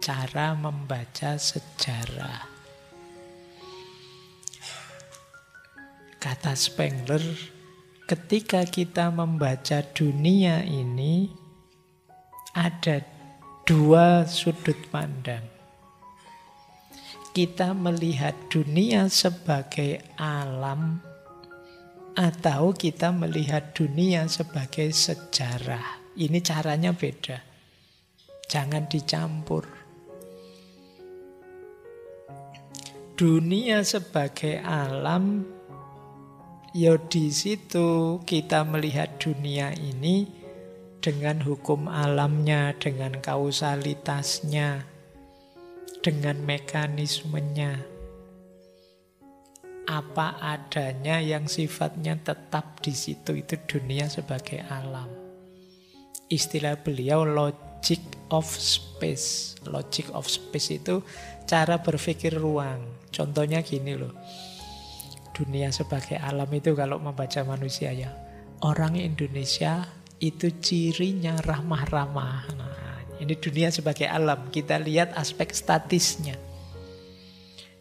cara membaca sejarah. Kata Spengler, ketika kita membaca dunia ini, ada dua sudut pandang. Kita melihat dunia sebagai alam, atau kita melihat dunia sebagai sejarah. Ini caranya beda. Jangan dicampur. Dunia sebagai alam, ya di situ kita melihat dunia ini dengan hukum alamnya, dengan kausalitasnya, dengan mekanismenya. Apa adanya yang sifatnya tetap di situ, itu dunia sebagai alam. Istilah beliau logic of space. Logic of space itu cara berpikir ruang. Contohnya gini loh. Dunia sebagai alam itu kalau membaca manusia ya. Orang Indonesia itu cirinya ramah-ramah. Nah, ini dunia sebagai alam. Kita lihat aspek statisnya.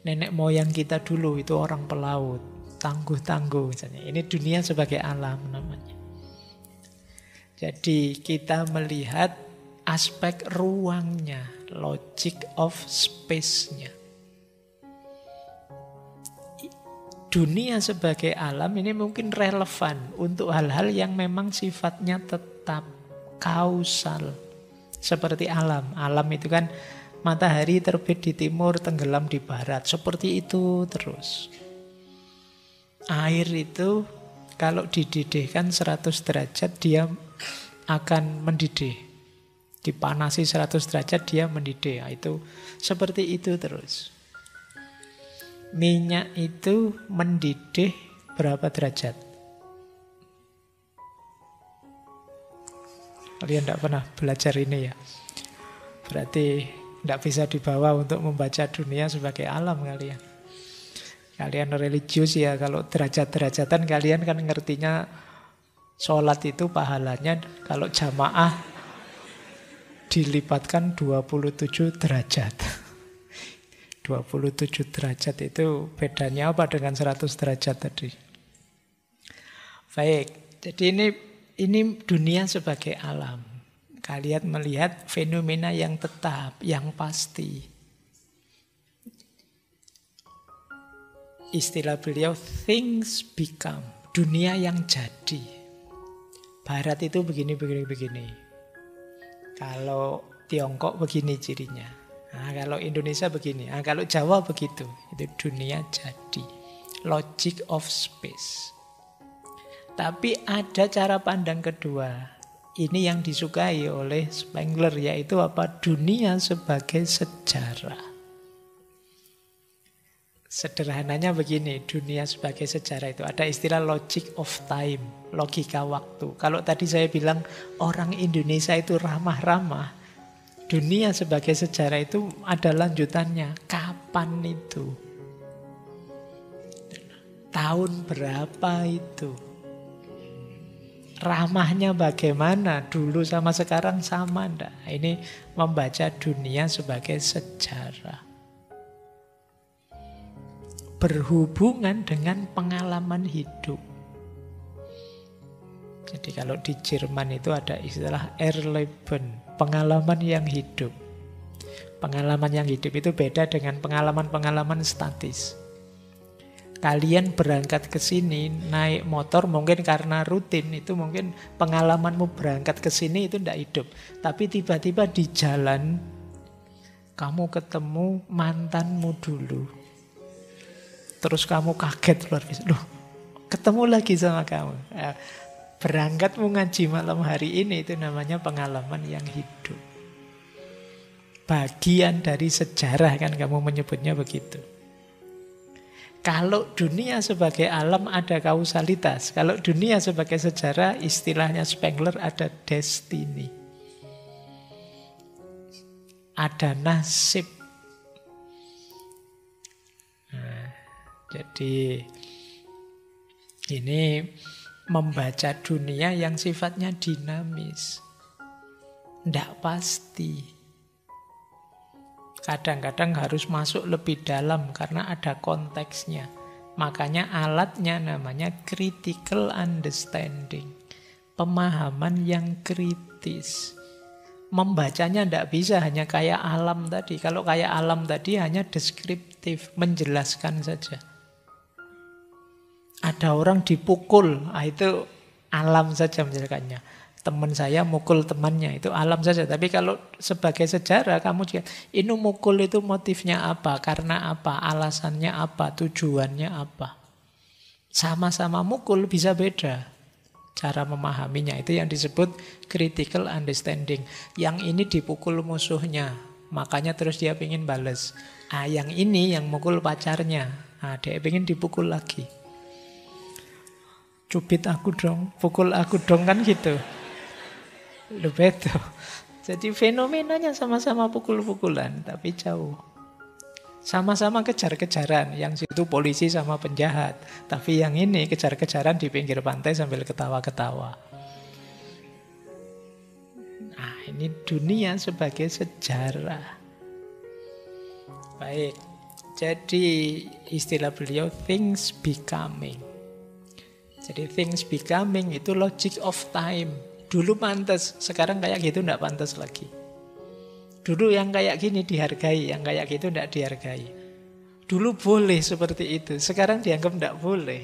Nenek moyang kita dulu itu orang pelaut, tangguh-tangguh misalnya. Ini dunia sebagai alam namanya. Jadi kita melihat aspek ruangnya, logic of space-nya. Dunia sebagai alam ini mungkin relevan untuk hal-hal yang memang sifatnya tetap kausal. Seperti alam. Alam itu kan matahari terbit di timur, tenggelam di barat. Seperti itu terus. Air itu kalau dididihkan 100 derajat dia akan mendidih. Dipanasi 100 derajat dia mendidih. Nah, itu seperti itu terus. Minyak itu mendidih berapa derajat? Kalian tidak pernah belajar ini ya? Berarti tidak bisa dibawa untuk membaca dunia sebagai alam kalian. Kalian religius ya, kalau derajat-derajatan kalian kan ngertinya sholat itu pahalanya kalau jamaah dilipatkan 27 derajat. 27 derajat itu bedanya apa dengan 100 derajat tadi? Baik, jadi ini dunia sebagai alam. Kalian melihat fenomena yang tetap, yang pasti. Istilah beliau, things become. Dunia yang jadi. Barat itu begini. Kalau Tiongkok begini cirinya. Nah, kalau Indonesia begini. Nah, kalau Jawa begitu. Itu dunia jadi. Logic of space. Tapi ada cara pandang kedua. Ini yang disukai oleh Spengler, yaitu apa? Dunia sebagai sejarah. Sederhananya begini, dunia sebagai sejarah itu ada istilah logic of time, logika waktu. Kalau tadi saya bilang orang Indonesia itu ramah-ramah, dunia sebagai sejarah itu ada lanjutannya. Kapan itu? Tahun berapa itu? Ramahnya bagaimana? Dulu sama sekarang sama enggak? Ini membaca dunia sebagai sejarah. Berhubungan dengan pengalaman hidup. Jadi kalau di Jerman itu ada istilah Erleben, pengalaman yang hidup. Pengalaman yang hidup itu beda dengan pengalaman-pengalaman statis. Kalian berangkat ke sini naik motor mungkin karena rutin, itu mungkin pengalamanmu berangkat ke sini itu tidak hidup. Tapi tiba-tiba di jalan kamu ketemu mantanmu dulu. Terus kamu kaget luar biasa. Loh, ketemu lagi sama kamu. Berangkatmu ngaji malam hari ini itu namanya pengalaman yang hidup. Bagian dari sejarah kan kamu menyebutnya begitu. Kalau dunia sebagai alam ada kausalitas. Kalau dunia sebagai sejarah, istilahnya Spengler ada destiny. Ada nasib. Nah, jadi ini membaca dunia yang sifatnya dinamis. Tidak pasti. Kadang-kadang harus masuk lebih dalam karena ada konteksnya. Makanya alatnya namanya critical understanding. Pemahaman yang kritis. Membacanya tidak bisa hanya kayak alam tadi. Kalau kayak alam tadi hanya deskriptif, menjelaskan saja. Ada orang dipukul, itu alam saja menjelaskannya. Teman saya mukul temannya, itu alam saja. Tapi kalau sebagai sejarah, kamu juga, ini mukul itu motifnya apa, karena apa, alasannya apa, tujuannya apa. Sama-sama mukul bisa beda. Cara memahaminya itu yang disebut critical understanding. Yang ini dipukul musuhnya, makanya terus dia pengen bales. Yang ini yang mukul pacarnya, dia pengen dipukul lagi. Cubit aku dong, pukul aku dong, kan gitu. Betul. Jadi fenomenanya sama-sama pukul-pukulan, tapi jauh. Sama-sama kejar-kejaran, yang situ polisi sama penjahat. Tapi yang ini kejar-kejaran di pinggir pantai sambil ketawa-ketawa. Nah, ini dunia sebagai sejarah. Baik, jadi istilah beliau things becoming. Jadi things becoming itu logic of time. Dulu pantas, sekarang kayak gitu enggak pantas lagi. Dulu yang kayak gini dihargai, yang kayak gitu tidak dihargai. Dulu boleh seperti itu, sekarang dianggap tidak boleh.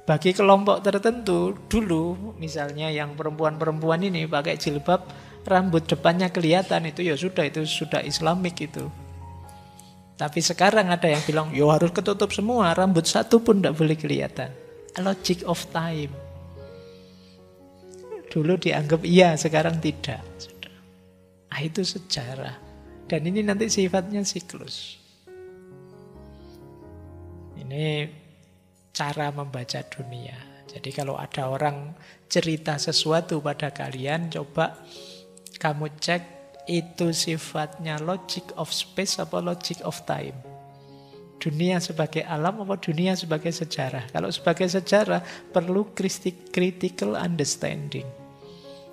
Bagi kelompok tertentu, dulu misalnya yang perempuan-perempuan ini pakai jilbab, rambut depannya kelihatan, itu ya sudah, itu sudah Islamik itu. Tapi sekarang ada yang bilang, yo harus ketutup semua, rambut satu pun tidak boleh kelihatan. Logic of time. Dulu dianggap iya, sekarang tidak. Itu sejarah. Dan ini nanti sifatnya siklus. Ini cara membaca dunia. Jadi kalau ada orang cerita sesuatu pada kalian, coba kamu cek itu sifatnya logic of space apa logic of time. Dunia sebagai alam apa dunia sebagai sejarah. Kalau sebagai sejarah perlu critical understanding.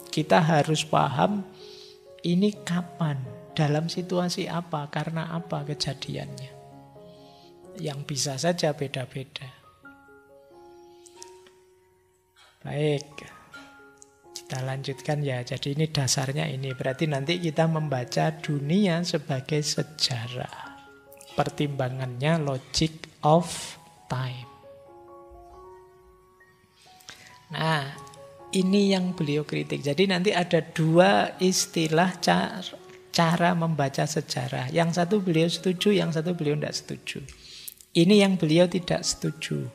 Kita harus paham ini kapan, dalam situasi apa, karena apa kejadiannya. Yang bisa saja beda-beda. Baik, kita lanjutkan ya. Jadi ini dasarnya ini. Berarti nanti kita membaca dunia sebagai sejarah. Pertimbangannya logic of time. Nah, ini yang beliau kritik. Jadi nanti ada dua istilah cara membaca sejarah. Yang satu beliau setuju, yang satu beliau tidak setuju. Ini yang beliau tidak setuju.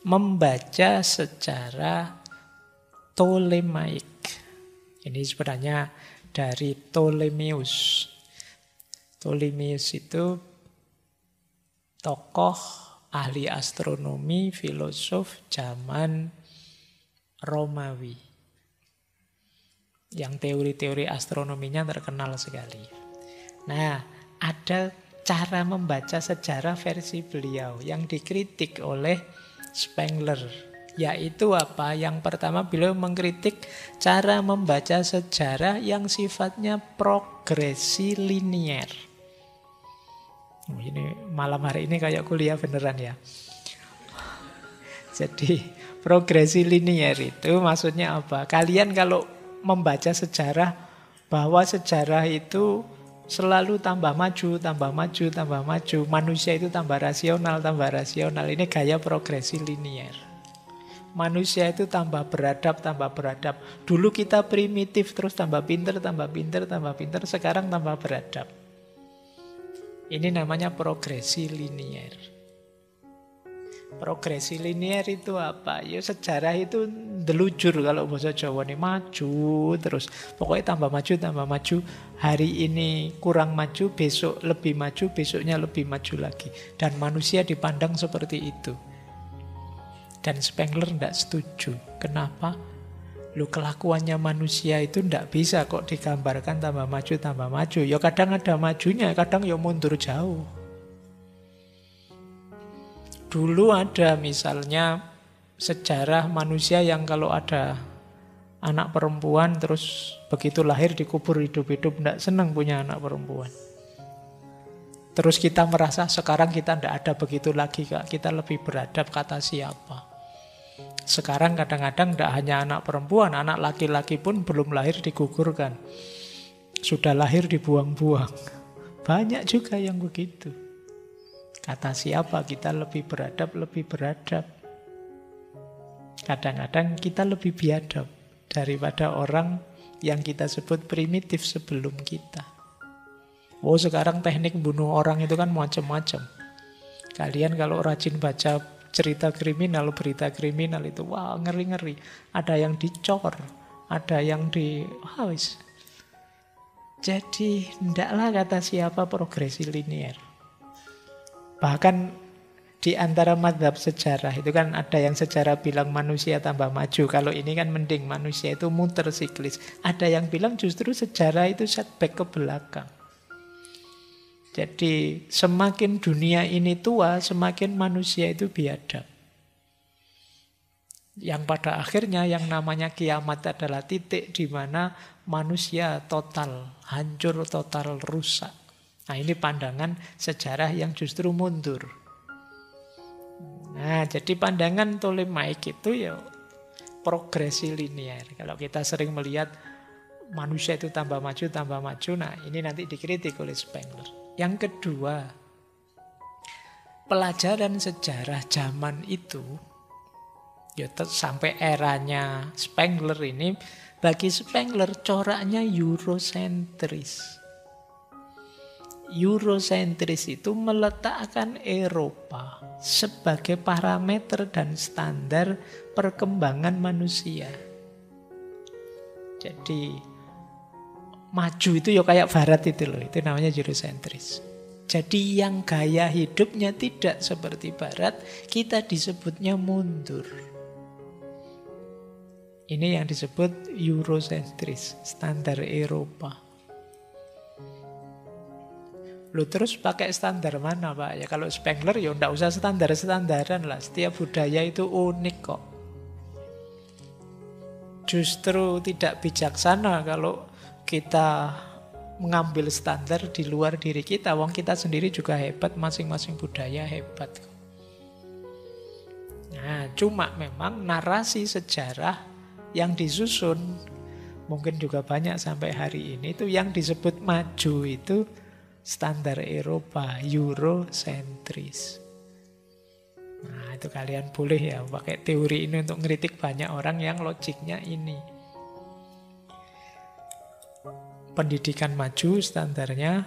Membaca secara Ptolemaik. Ini sebenarnya dari Ptolemeus. Ptolemeus itu tokoh ahli astronomi, filosof zaman Romawi, yang teori-teori astronominya terkenal sekali. Nah, ada cara membaca sejarah versi beliau yang dikritik oleh Spengler. Yaitu apa? Yang pertama beliau mengkritik cara membaca sejarah yang sifatnya progresi linier. Ini malam hari ini kayak kuliah beneran ya. Jadi progresi linier itu maksudnya apa? Kalian kalau membaca sejarah, bahwa sejarah itu selalu tambah maju, tambah maju, tambah maju. Manusia itu tambah rasional, tambah rasional. Ini gaya progresi linier. Manusia itu tambah beradab, tambah beradab. Dulu kita primitif, terus tambah pinter, tambah pinter, tambah pinter. Sekarang tambah beradab. Ini namanya progresi linier. Progresi linier itu apa? Ya sejarah itu delujur kalau bahasa Jawa nih, maju terus. Pokoknya tambah maju, tambah maju. Hari ini kurang maju, besok lebih maju, besoknya lebih maju lagi. Dan manusia dipandang seperti itu. Dan Spengler tidak setuju. Kenapa? Kelakuannya manusia itu tidak bisa kok digambarkan tambah maju, tambah maju. Ya kadang ada majunya, kadang ya mundur jauh. Dulu ada misalnya sejarah manusia yang kalau ada anak perempuan terus begitu lahir dikubur hidup-hidup, tidak senang punya anak perempuan. Terus kita merasa sekarang kita tidak ada begitu lagi, Kak. Kita lebih beradab, kata siapa. Sekarang kadang-kadang tidak hanya anak perempuan, anak laki-laki pun belum lahir digugurkan. Sudah lahir dibuang-buang. Banyak juga yang begitu. Kata siapa kita lebih beradab, lebih beradab. Kadang-kadang kita lebih biadab daripada orang yang kita sebut primitif sebelum kita. Oh, sekarang teknik bunuh orang itu kan macam-macam. Kalian kalau rajin baca cerita kriminal, berita kriminal itu, wah ngeri-ngeri. Ada yang dicor, ada yang Jadi, ndaklah kata siapa progresi linear. Bahkan di antara madhab sejarah itu kan ada yang sejarah bilang manusia tambah maju. Kalau ini kan mending manusia itu muter siklis. Ada yang bilang justru sejarah itu setback ke belakang. Jadi semakin dunia ini tua, semakin manusia itu biadab. Yang pada akhirnya yang namanya kiamat adalah titik di mana manusia total, hancur total, rusak. Nah, ini pandangan sejarah yang justru mundur. Nah, jadi pandangan Ptolemaic itu ya progresi linear. Kalau kita sering melihat manusia itu tambah maju, nah ini nanti dikritik oleh Spengler. Yang kedua, pelajaran sejarah zaman itu, ya sampai eranya Spengler ini, bagi Spengler coraknya Eurocentris. Eurocentris itu meletakkan Eropa sebagai parameter dan standar perkembangan manusia. Jadi maju itu ya kayak barat itu loh, itu namanya Eurocentris. Jadi yang gaya hidupnya tidak seperti barat, kita disebutnya mundur. Ini yang disebut Eurocentris, standar Eropa. Lu terus pakai standar mana, Pak? Ya kalau Spengler ya enggak usah standar-standaran lah. Setiap budaya itu unik kok. Justru tidak bijaksana kalau kita mengambil standar di luar diri kita. Wong kita sendiri juga hebat, masing-masing budaya hebat. Nah, cuma memang narasi sejarah yang disusun, mungkin juga banyak sampai hari ini, itu yang disebut maju itu standar Eropa, Eurocentris. Nah, itu kalian boleh ya pakai teori ini untuk ngeritik banyak orang yang logiknya ini. Pendidikan maju standarnya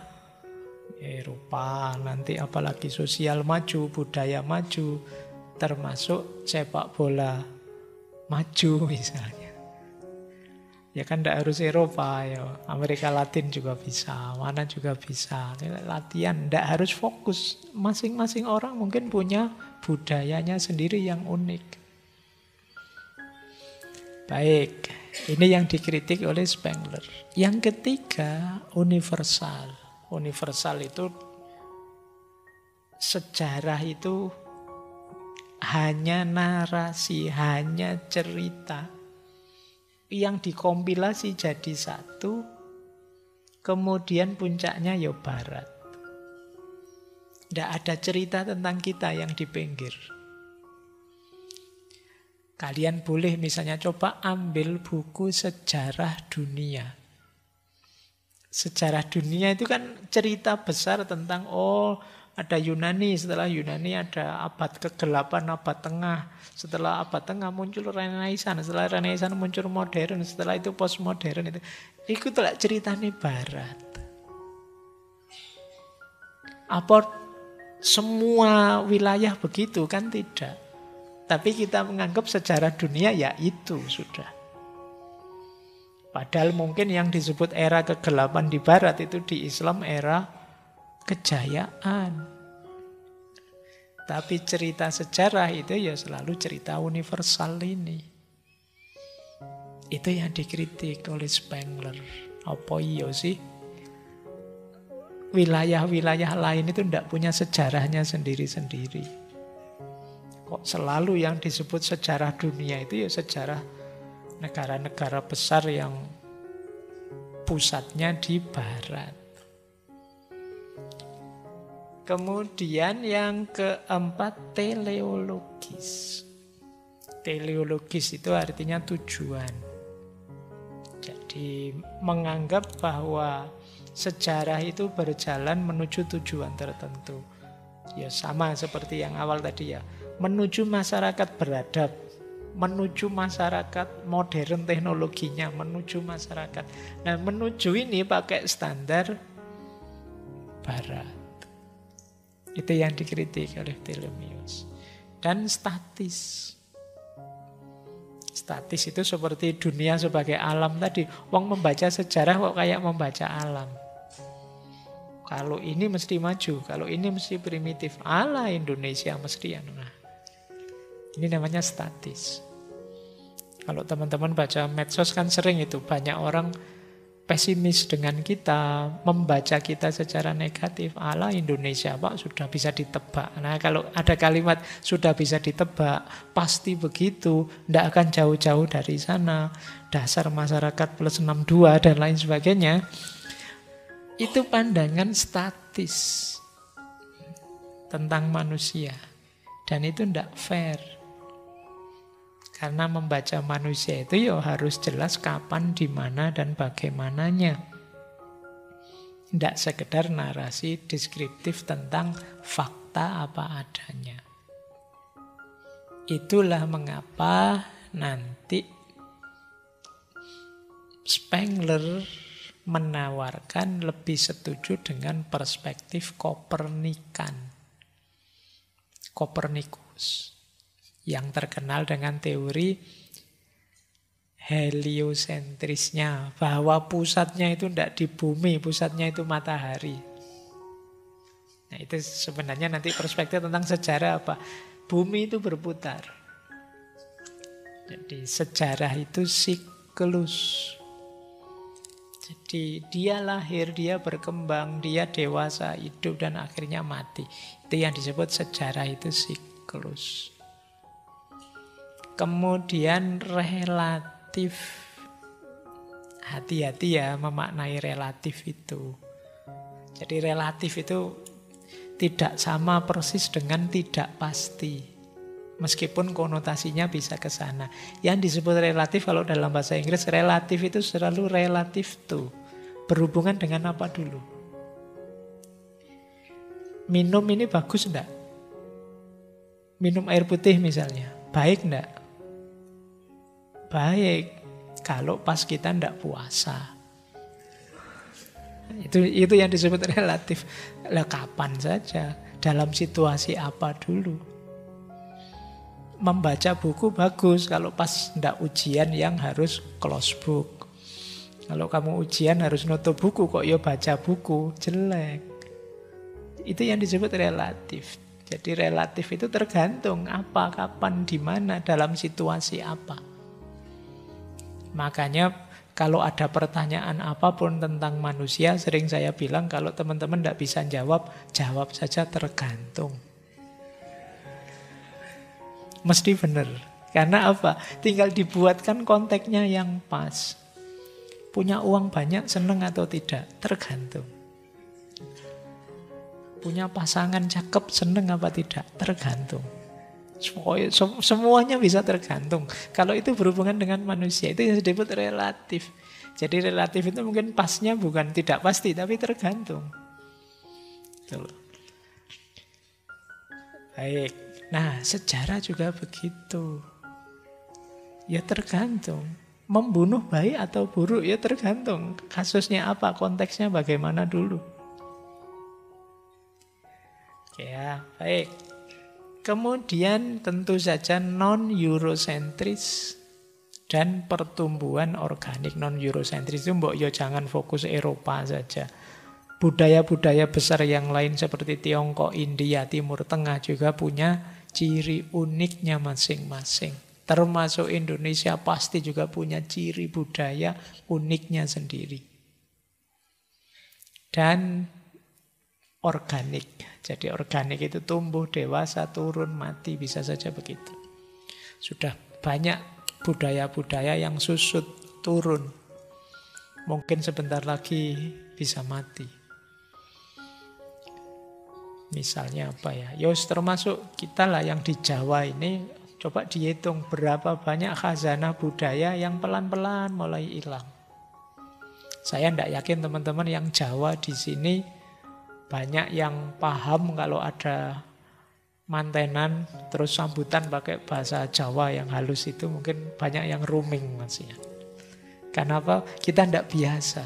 Eropa, nanti apalagi sosial maju, budaya maju, termasuk sepak bola maju misalnya. Ya kan tidak harus Eropa, ya Amerika Latin juga bisa, mana juga bisa. Latihan, tidak harus fokus. Masing-masing orang mungkin punya budayanya sendiri yang unik. Baik, ini yang dikritik oleh Spengler. Yang ketiga, universal. Universal itu sejarah itu hanya narasi, hanya cerita yang dikompilasi jadi satu, kemudian puncaknya ya barat. Tidak ada cerita tentang kita yang di pinggir. Kalian boleh misalnya coba ambil buku sejarah dunia. Sejarah dunia itu kan cerita besar tentang ada Yunani, setelah Yunani ada abad ke-8, abad tengah. Setelah abad tengah muncul Renaissance, setelah Renaissance muncul modern, setelah itu postmodern. Itu telah ceritanya barat. Apa semua wilayah begitu? Kan tidak. Tapi kita menganggap sejarah dunia ya itu sudah. Padahal mungkin yang disebut era ke-8 di barat itu di Islam era kejayaan. Tapi cerita sejarah itu ya selalu cerita universal ini. Itu yang dikritik oleh Spengler. Apa iya sih? Wilayah-wilayah lain itu tidak punya sejarahnya sendiri-sendiri. Kok selalu yang disebut sejarah dunia itu ya sejarah negara-negara besar yang pusatnya di barat. Kemudian yang keempat, teleologis. Teleologis itu artinya tujuan. Jadi menganggap bahwa sejarah itu berjalan menuju tujuan tertentu. Ya sama seperti yang awal tadi ya. Menuju masyarakat beradab, menuju masyarakat modern teknologinya, menuju masyarakat. Nah, menuju ini pakai standar barat. Itu yang dikritik oleh Ptolemeus. Dan statis. Statis itu seperti dunia sebagai alam tadi. Wong membaca sejarah kok kayak membaca alam. Kalau ini mesti maju, kalau ini mesti primitif. Ala Indonesia mesti nah. Ini namanya statis. Kalau teman-teman baca medsos kan sering itu. Banyak orang pesimis dengan kita, membaca kita secara negatif. Ala Indonesia Pak sudah bisa ditebak. Nah kalau ada kalimat sudah bisa ditebak, pasti begitu, tidak akan jauh-jauh dari sana. Dasar masyarakat plus 62 dan lain sebagainya. Itu pandangan statis tentang manusia. Dan itu tidak fair. Karena membaca manusia itu ya harus jelas kapan, di mana, dan bagaimananya. Tidak sekedar narasi deskriptif tentang fakta apa adanya. Itulah mengapa nanti Spengler menawarkan lebih setuju dengan perspektif Kopernikan. Kopernikus. Yang terkenal dengan teori heliosentrisnya, bahwa pusatnya itu tidak di bumi, pusatnya itu matahari. Nah itu sebenarnya nanti perspektif tentang sejarah apa? Bumi itu berputar. Jadi sejarah itu siklus. Jadi dia lahir, dia berkembang, dia dewasa, hidup, dan akhirnya mati. Itu yang disebut sejarah itu siklus. Kemudian relatif. Hati-hati ya memaknai relatif itu. Jadi relatif itu tidak sama persis dengan tidak pasti. Meskipun konotasinya bisa ke sana. Yang disebut relatif kalau dalam bahasa Inggris, relatif itu selalu relatif to. Berhubungan dengan apa dulu? Minum ini bagus enggak? Minum air putih misalnya. Baik enggak? Baik kalau pas kita ndak puasa. Itu yang disebut relatif. Lah kapan saja, dalam situasi apa dulu. Membaca buku bagus kalau pas ndak ujian yang harus close book. Kalau kamu ujian harus nutup buku kok ya baca buku, jelek. Itu yang disebut relatif. Jadi relatif itu tergantung apa, kapan, di mana, dalam situasi apa. Makanya kalau ada pertanyaan apapun tentang manusia, sering saya bilang kalau teman-teman tidak bisa jawab, jawab saja tergantung. Mesti benar. Karena apa? Tinggal dibuatkan konteksnya yang pas. Punya uang banyak, seneng atau tidak? Tergantung. Punya pasangan cakep, seneng apa tidak? Tergantung. Semuanya bisa tergantung. Kalau itu berhubungan dengan manusia, itu yang disebut relatif. Jadi relatif itu mungkin pasnya bukan tidak pasti, tapi tergantung. Tuh. Baik. Nah, sejarah juga begitu. Ya tergantung. Membunuh baik atau buruk, ya tergantung. Kasusnya apa, konteksnya bagaimana dulu. Ya, baik. Kemudian tentu saja non-Eurocentris dan pertumbuhan organik. Non-Eurocentris itu mbok yo jangan fokus Eropa saja. Budaya-budaya besar yang lain seperti Tiongkok, India, Timur Tengah juga punya ciri uniknya masing-masing. Termasuk Indonesia pasti juga punya ciri budaya uniknya sendiri. Dan organik. Jadi organik itu tumbuh, dewasa, turun, mati, bisa saja begitu. Sudah banyak budaya-budaya yang susut, turun. Mungkin sebentar lagi bisa mati. Misalnya apa ya? Yos termasuk kita lah yang di Jawa ini, coba dihitung berapa banyak khazanah budaya yang pelan-pelan mulai hilang. Saya tidak yakin teman-teman yang Jawa di sini banyak yang paham kalau ada mantenan terus sambutan pakai bahasa Jawa yang halus itu, mungkin banyak yang rooming masih ya. Kenapa? Kita tidak biasa.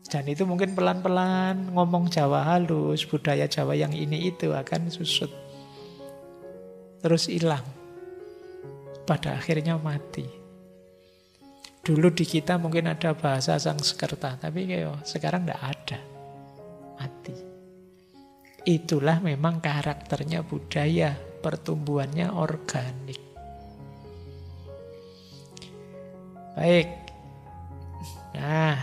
Dan itu mungkin pelan-pelan ngomong Jawa halus, budaya Jawa yang ini itu akan susut. Terus hilang. Pada akhirnya mati. Dulu di kita mungkin ada bahasa Sanskerta, tapi sekarang tidak ada. Mati. Itulah memang karakternya budaya, pertumbuhannya organik. Baik. Nah,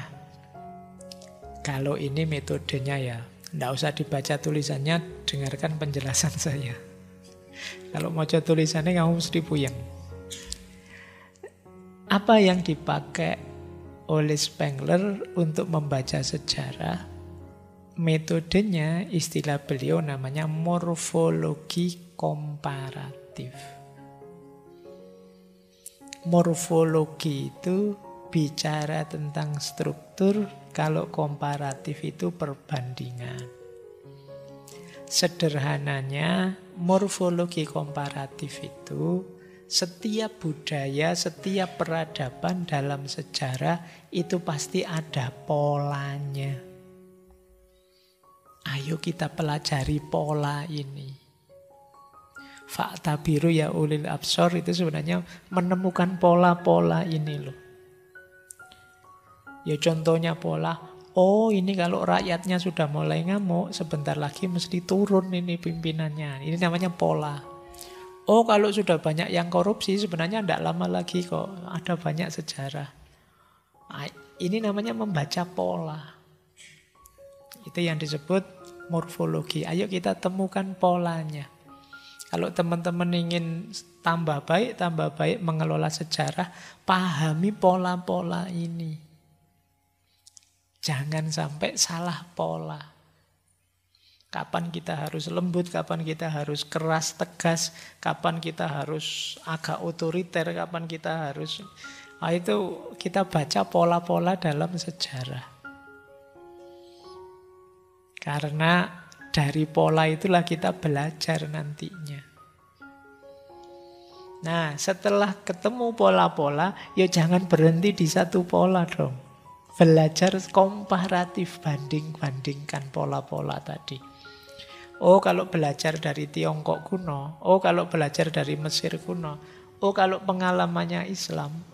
kalau ini metodenya ya, tidak usah dibaca tulisannya, dengarkan penjelasan saya. Kalau mau baca tulisannya kamu mesti puyeng. Apa yang dipakai oleh Spengler untuk membaca sejarah? Metodenya, istilah beliau namanya morfologi komparatif. Morfologi itu bicara tentang struktur, kalau komparatif itu perbandingan. Sederhananya, morfologi komparatif itu setiap budaya, setiap peradaban dalam sejarah itu pasti ada polanya. Ayo kita pelajari pola ini. Fa'tabiru ya ulil absor itu sebenarnya menemukan pola-pola ini loh. Ya contohnya pola, oh ini kalau rakyatnya sudah mulai ngamuk, sebentar lagi mesti turun ini pimpinannya. Ini namanya pola. Oh kalau sudah banyak yang korupsi sebenarnya tidak lama lagi kok ada banyak sejarah. Ini namanya membaca pola. Itu yang disebut morfologi. Ayo kita temukan polanya. Kalau teman-teman ingin tambah baik mengelola sejarah, pahami pola-pola ini. Jangan sampai salah pola. Kapan kita harus lembut, kapan kita harus keras, tegas, kapan kita harus agak otoriter, kapan kita harus... Nah, itu kita baca pola-pola dalam sejarah. Karena dari pola itulah kita belajar nantinya. Nah, setelah ketemu pola-pola, ya jangan berhenti di satu pola dong. Belajar komparatif, banding-bandingkan pola-pola tadi. Oh kalau belajar dari Tiongkok kuno, oh kalau belajar dari Mesir kuno, oh kalau pengalamannya Islam,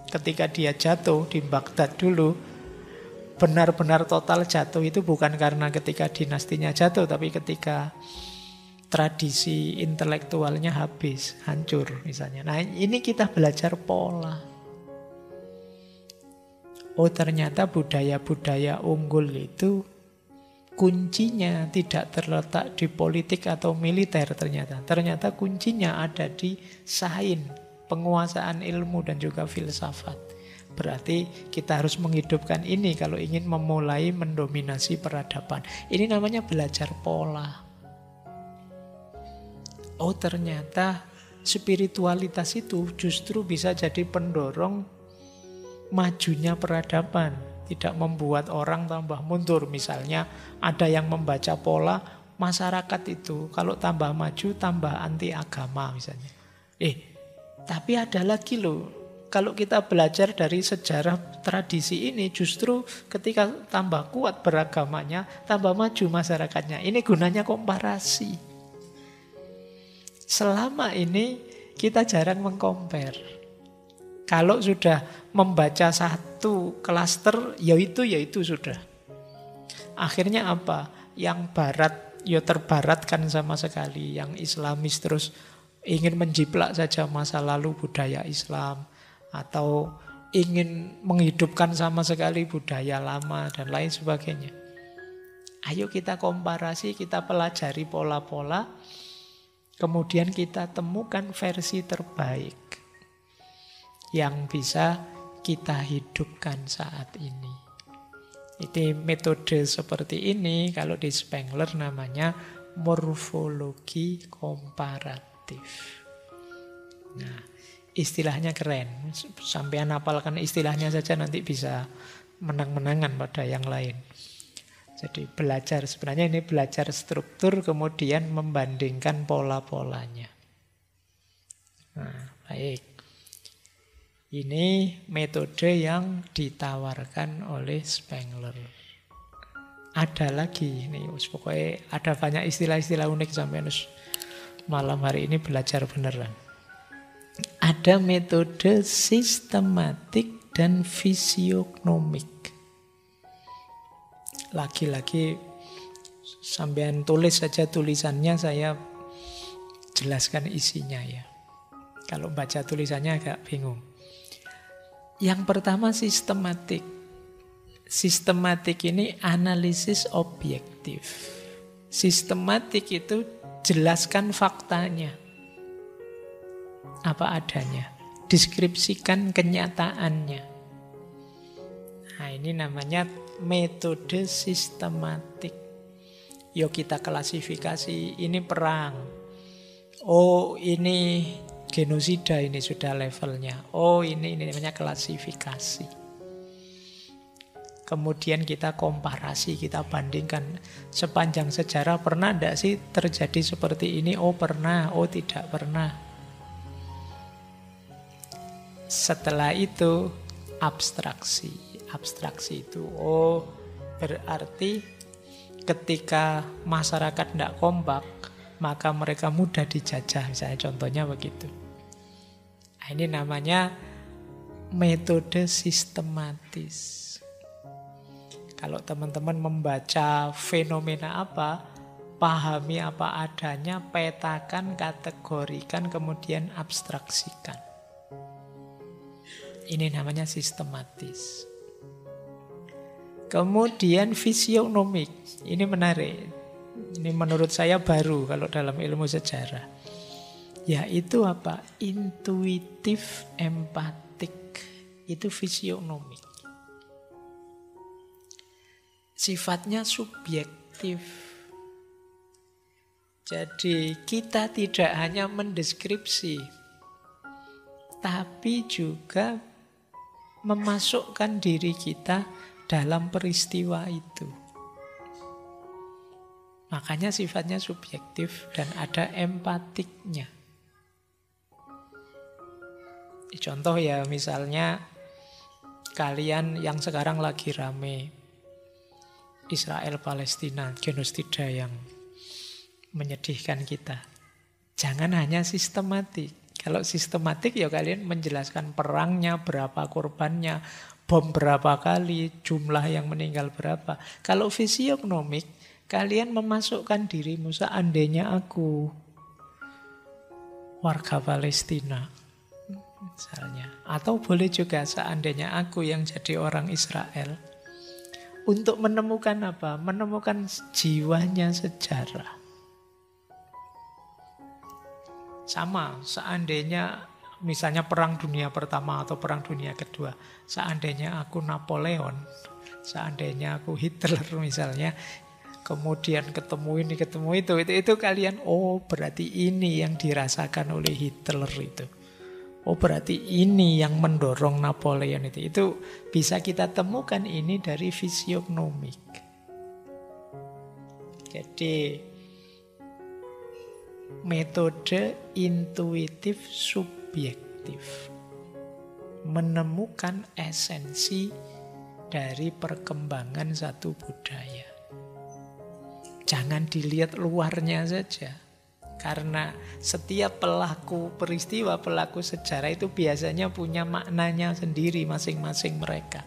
ketika dia jatuh di Baghdad dulu, benar-benar total jatuh itu bukan karena ketika dinastinya jatuh, tapi ketika tradisi intelektualnya habis, hancur misalnya. Nah ini kita belajar pola. Oh ternyata budaya-budaya unggul itu kuncinya tidak terletak di politik atau militer ternyata. Ternyata kuncinya ada di sains, penguasaan ilmu dan juga filsafat. Berarti kita harus menghidupkan ini kalau ingin memulai mendominasi peradaban. Ini namanya belajar pola. Oh ternyata spiritualitas itu justru bisa jadi pendorong majunya peradaban. Tidak membuat orang tambah mundur. Misalnya ada yang membaca pola masyarakat itu kalau tambah maju tambah anti agama misalnya. Tapi ada lagi loh. Kalau kita belajar dari sejarah tradisi ini justru ketika tambah kuat beragamanya tambah maju masyarakatnya. Ini gunanya komparasi. Selama ini kita jarang mengcompare. Kalau sudah membaca satu klaster, ya itu sudah. Akhirnya apa? Yang barat, ya terbaratkan sama sekali. Yang Islamis terus ingin menjiplak saja masa lalu budaya Islam. Atau ingin menghidupkan sama sekali budaya lama dan lain sebagainya. Ayo kita komparasi, kita pelajari pola-pola. Kemudian kita temukan versi terbaik yang bisa kita hidupkan saat ini. Ini metode seperti ini kalau di Spengler namanya morfologi komparatif. Nah, istilahnya keren. Sampean hafalkan istilahnya saja nanti bisa menang-menangan pada yang lain. Jadi belajar, sebenarnya ini belajar struktur kemudian membandingkan pola-polanya. Nah, baik. Ini metode yang ditawarkan oleh Spengler. Ada lagi, nih, pokoknya ada banyak istilah-istilah unik sampai malam hari ini belajar beneran. Ada metode sistematik dan fisiognomik. Lagi-lagi sampean tulis saja tulisannya, saya jelaskan isinya ya. Kalau baca tulisannya agak bingung. Yang pertama sistematik. Sistematik ini analisis objektif. Sistematik itu jelaskan faktanya. Apa adanya. Deskripsikan kenyataannya. Nah, ini namanya metode sistematik. Yuk kita klasifikasi, ini perang. Oh, ini genosida, ini sudah levelnya. Oh, ini namanya klasifikasi. Kemudian kita komparasi, kita bandingkan sepanjang sejarah pernah tidak sih terjadi seperti ini? Oh pernah, oh tidak pernah. Setelah itu abstraksi. Abstraksi itu, oh berarti ketika masyarakat tidak kompak, maka mereka mudah dijajah. Misalnya contohnya begitu. Nah, ini namanya metode sistematis. Kalau teman-teman membaca fenomena apa, pahami apa adanya, petakan, kategorikan, kemudian abstraksikan. Ini namanya sistematis. Kemudian fisiognomik. Ini menarik. Ini menurut saya baru kalau dalam ilmu sejarah. Yaitu apa? Intuitif empatik. Itu fisiognomik. Sifatnya subjektif. Jadi kita tidak hanya mendeskripsi, tapi juga memasukkan diri kita dalam peristiwa itu. Makanya sifatnya subjektif dan ada empatiknya. Contoh ya, misalnya kalian yang sekarang lagi rame, Israel Palestina, genosida yang menyedihkan kita. Jangan hanya sistematik. Kalau sistematik ya kalian menjelaskan perangnya, berapa korbannya, bom berapa kali, jumlah yang meninggal berapa. Kalau fisiognomik, kalian memasukkan dirimu, seandainya aku warga Palestina misalnya. Atau boleh juga seandainya aku yang jadi orang Israel. Untuk menemukan apa? Menemukan jiwanya sejarah. Sama, seandainya misalnya Perang Dunia Pertama atau Perang Dunia Kedua. Seandainya aku Napoleon, seandainya aku Hitler misalnya, kemudian ketemu ini, ketemu itu kalian, oh berarti ini yang dirasakan oleh Hitler itu. Oh berarti ini yang mendorong Napoleon itu. Itu bisa kita temukan ini dari fisiognomik. Jadi metode intuitif subjektif. Menemukan esensi dari perkembangan satu budaya. Jangan dilihat luarnya saja. Karena setiap pelaku peristiwa, pelaku sejarah itu biasanya punya maknanya sendiri masing-masing mereka.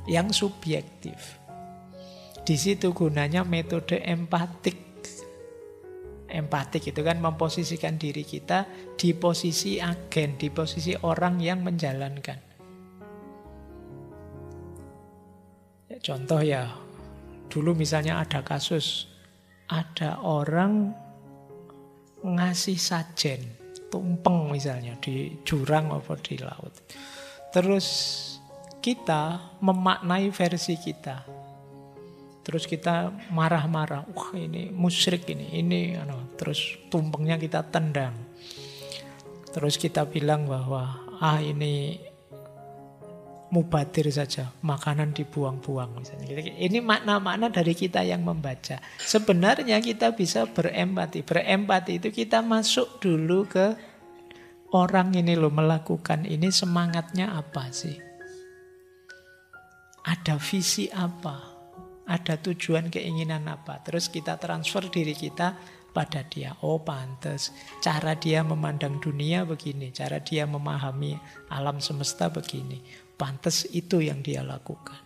Yang subjektif. Di situ gunanya metode empatik. Empatik itu kan memposisikan diri kita di posisi agen, di posisi orang yang menjalankan. Ya, contoh ya, dulu misalnya ada kasus, ada orang ngasih sajen, tumpeng misalnya di jurang atau di laut. Terus kita memaknai versi kita. Terus kita marah-marah, wah ini musyrik ini, terus tumpengnya kita tendang. Terus kita bilang bahwa ini mubadir saja, makanan dibuang-buang misalnya. Ini makna-makna dari kita yang membaca. Sebenarnya kita bisa berempati. Berempati itu kita masuk dulu ke orang ini loh, melakukan ini semangatnya apa sih? Ada visi apa? Ada tujuan keinginan apa? Terus kita transfer diri kita pada dia. Oh pantes, cara dia memandang dunia begini, cara dia memahami alam semesta begini. Pantes itu yang dia lakukan.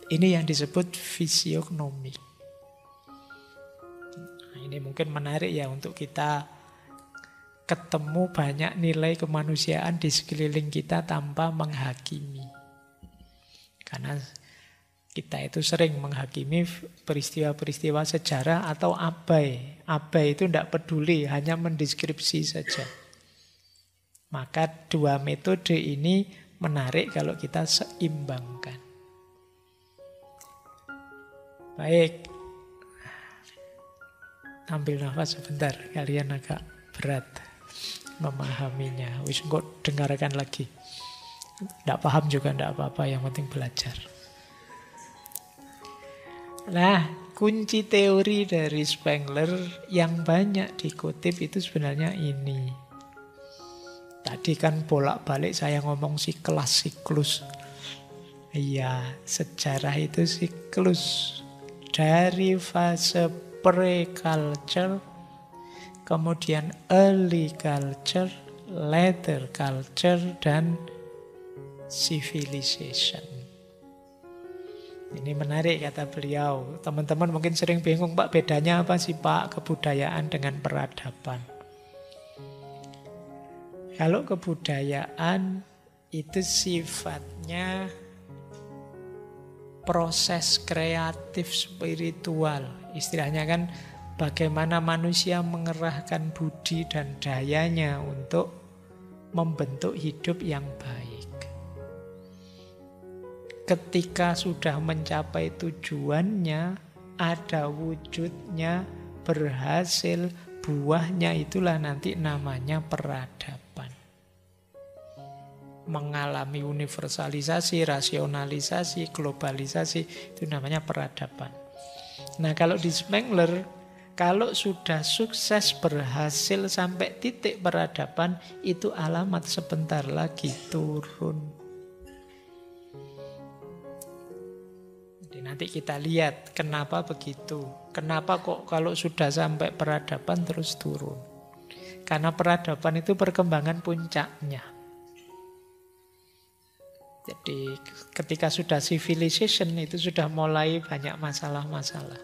Ini yang disebut fisionomi. Nah, ini mungkin menarik ya untuk kita ketemu banyak nilai kemanusiaan di sekeliling kita tanpa menghakimi. Karena kita itu sering menghakimi peristiwa-peristiwa sejarah atau abai. Abai itu tidak peduli, hanya mendeskripsi saja. Maka dua metode ini menarik kalau kita seimbangkan. Baik. Ambil nafas sebentar, kalian agak berat memahaminya. Wis kok dengarkan lagi. Tidak paham juga tidak apa-apa, yang penting belajar. Nah, kunci teori dari Spengler yang banyak dikutip itu sebenarnya ini. Tadi kan bolak-balik saya ngomong siklus. Iya, sejarah itu siklus. Dari fase pre-culture, kemudian early culture, later culture, dan civilization. Ini menarik kata beliau. Teman-teman mungkin sering bingung, Pak, bedanya apa sih Pak kebudayaan dengan peradaban? Kalau kebudayaan itu sifatnya proses kreatif spiritual. Istilahnya kan bagaimana manusia mengerahkan budi dan dayanya untuk membentuk hidup yang baik. Ketika sudah mencapai tujuannya, ada wujudnya, berhasil, buahnya, itulah nanti namanya peradaban. Mengalami universalisasi, rasionalisasi, globalisasi, itu namanya peradaban. Nah, kalau di Spengler, kalau sudah sukses berhasil sampai titik peradaban, itu alamat sebentar lagi turun. Nanti kita lihat kenapa begitu. Kenapa kok kalau sudah sampai peradaban terus turun. Karena peradaban itu perkembangan puncaknya. Jadi ketika sudah civilization itu sudah mulai banyak masalah-masalah.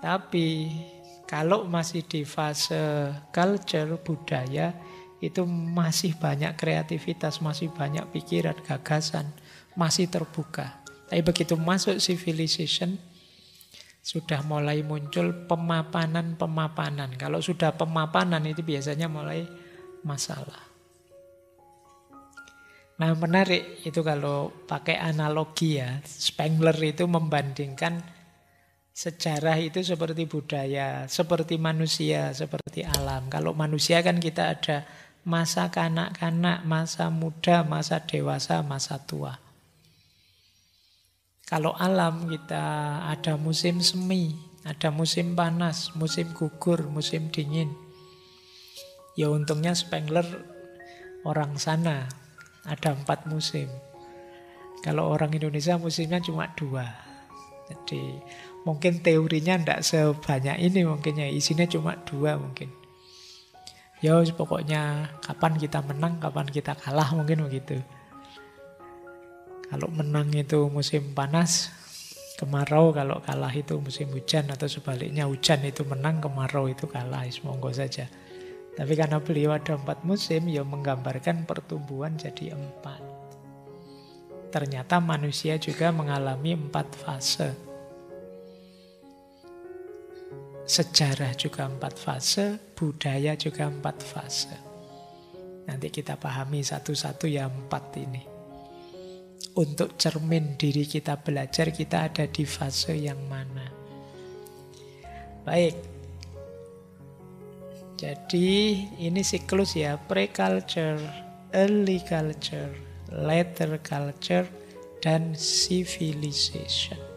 Tapi kalau masih di fase culture, budaya, itu masih banyak kreativitas, masih banyak pikiran, gagasan, masih terbuka. Tapi begitu masuk civilization, sudah mulai muncul pemapanan-pemapanan. Kalau sudah pemapanan itu biasanya mulai masalah. Nah, menarik itu kalau pakai analogi ya. Spengler itu membandingkan sejarah itu seperti budaya, seperti manusia, seperti alam. Kalau manusia kan kita ada masa kanak-kanak, masa muda, masa dewasa, masa tua. Kalau alam kita ada musim semi, ada musim panas, musim gugur, musim dingin. Ya untungnya Spengler orang sana, ada 4 musim. Kalau orang Indonesia musimnya cuma 2. Jadi mungkin teorinya tidak sebanyak ini mungkinnya, isinya cuma 2 mungkin. Ya pokoknya kapan kita menang, kapan kita kalah, mungkin begitu. Kalau menang itu musim panas, kemarau. Kalau kalah itu musim hujan, atau sebaliknya hujan itu menang, kemarau itu kalah. Monggo saja. Tapi karena beliau ada 4 musim, ya menggambarkan pertumbuhan jadi 4. Ternyata manusia juga mengalami 4 fase. Sejarah juga 4 fase, budaya juga 4 fase. Nanti kita pahami satu-satu ya 4 ini. untuk cermin diri kita belajar, kita ada di fase yang mana. Baik. Jadi ini siklus ya, pre-culture, early culture, later culture, dan civilization.